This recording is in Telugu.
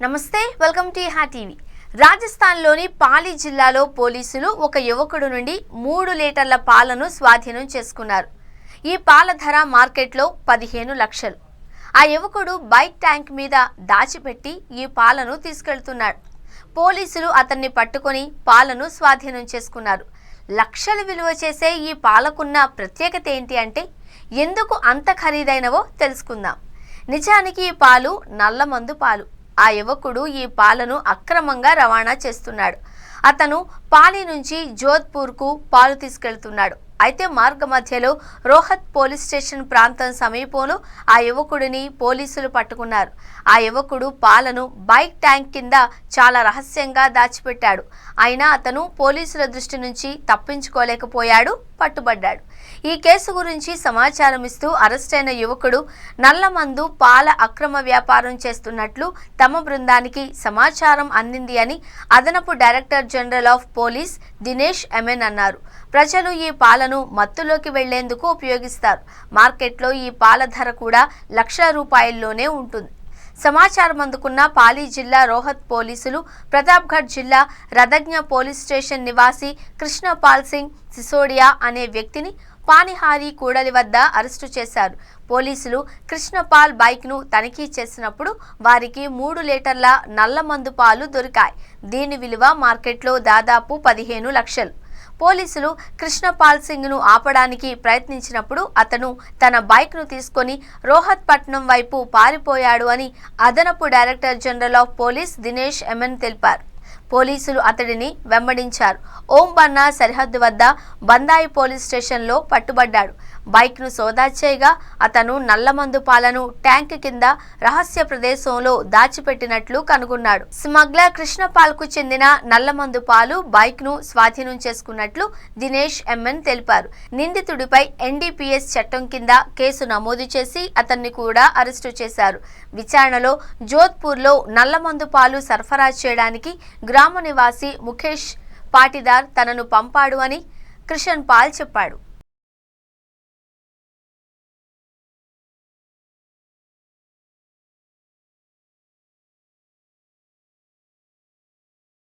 నమస్తే, వెల్కమ్ టు హా టీవీ. రాజస్థాన్లోని పాలి జిల్లాలో పోలీసులు ఒక యువకుడు నుండి 3 లీటర్ల పాలను స్వాధీనం చేసుకున్నారు. ఈ పాల ధర మార్కెట్లో 15 లక్షలు. ఆ యువకుడు బైక్ ట్యాంక్ మీద దాచిపెట్టి ఈ పాలను తీసుకెళ్తున్నాడు. పోలీసులు అతన్ని పట్టుకొని పాలను స్వాధీనం చేసుకున్నారు. లక్షలు విలువ చేసే ఈ పాలకున్న ప్రత్యేకత ఏంటి అంటే ఎందుకు అంత ఖరీదైనవో తెలుసుకుందాం. నిజానికి ఈ పాలు నల్లమందు పాలు. ఆ యువకుడు ఈ పాలను అక్రమంగా రవాణా చేస్తున్నాడు. అతను పాలి నుంచి జోధ్పూర్కు పాలు తీసుకెళ్తున్నాడు. అయితే మార్గ మధ్యలో రోహత్ పోలీస్ స్టేషన్ ప్రాంతం సమీపంలో ఆ యువకుడిని పోలీసులు పట్టుకున్నారు. ఆ యువకుడు పాలను బైక్ ట్యాంక్ కింద చాలా రహస్యంగా దాచిపెట్టాడు. అయినా అతను పోలీసుల దృష్టి నుంచి తప్పించుకోలేకపోయాడు, పట్టుబడ్డాడు. ఈ కేసు గురించి సమాచారం ఇస్తూ అరెస్టైన యువకుడు నల్లమందు పాల అక్రమ వ్యాపారం చేస్తున్నట్లు తమ బృందానికి సమాచారం అందింది అని అదనపు director general of police Dinesh amen అన్నారు. ప్రజలు ఈ పాలను మత్తులోకి వెళ్లేందుకు ఉపయోగిస్తారు. మార్కెట్లో ఈ పాల ధర కూడా లక్షల రూపాయల్లోనే ఉంటుంది. సమాచారం అందుకున్న పాలి జిల్లా రోహత్ పోలీసులు ప్రతాప్గఢ్ జిల్లా రదజ్ఞ పోలీస్ స్టేషన్ నివాసి కృష్ణపాల్ సింగ్ సిసోడియా అనే వ్యక్తిని పానిహారీ కూడలి వద్ద అరెస్టు చేశారు. పోలీసులు కృష్ణపాల్ బైక్ను తనిఖీ చేసినప్పుడు వారికి 3 లీటర్ల నల్లమందు పాలు దొరికాయి. దీని విలువ మార్కెట్లో దాదాపు 15 లక్షలు. పోలీసులు కృష్ణపాల్ సింగ్ను ఆపడానికి ప్రయత్నించినప్పుడు అతను తన బైక్ను తీసుకొని రోహత్ పట్నం వైపు పారిపోయాడు అని అదనపు director general of police Dinesh amen తెలిపారు. పోలీసులు అతడిని వెంబడించారు. ఓంబన్నా సరిహద్దు వద్ద బందాయి పోలీస్ స్టేషన్లో పట్టుబడ్డాడు. బైక్ను సోదా చేయగా అతను నల్లమందు పాలను ట్యాంక్ కింద రహస్య ప్రదేశంలో దాచిపెట్టినట్లు కనుగొన్నాడు. స్మగ్లర్ కృష్ణపాల్కు చెందిన నల్లమందు పాలు బైక్ను స్వాధీనం చేసుకున్నట్లు దినేష్ ఎమ్మెన్ తెలిపారు. నిందితుడిపై ఎన్డీపీఎస్ చట్టం కింద కేసు నమోదు చేసి అతన్ని కూడా అరెస్టు చేశారు. విచారణలో జోధ్పూర్లో నల్లమందు పాలు సరఫరా చేయడానికి గ్రామ నివాసి ముఖేష్ పాటిదార్ తనను పంపాడు అని కృష్ణపాల్ చెప్పాడు.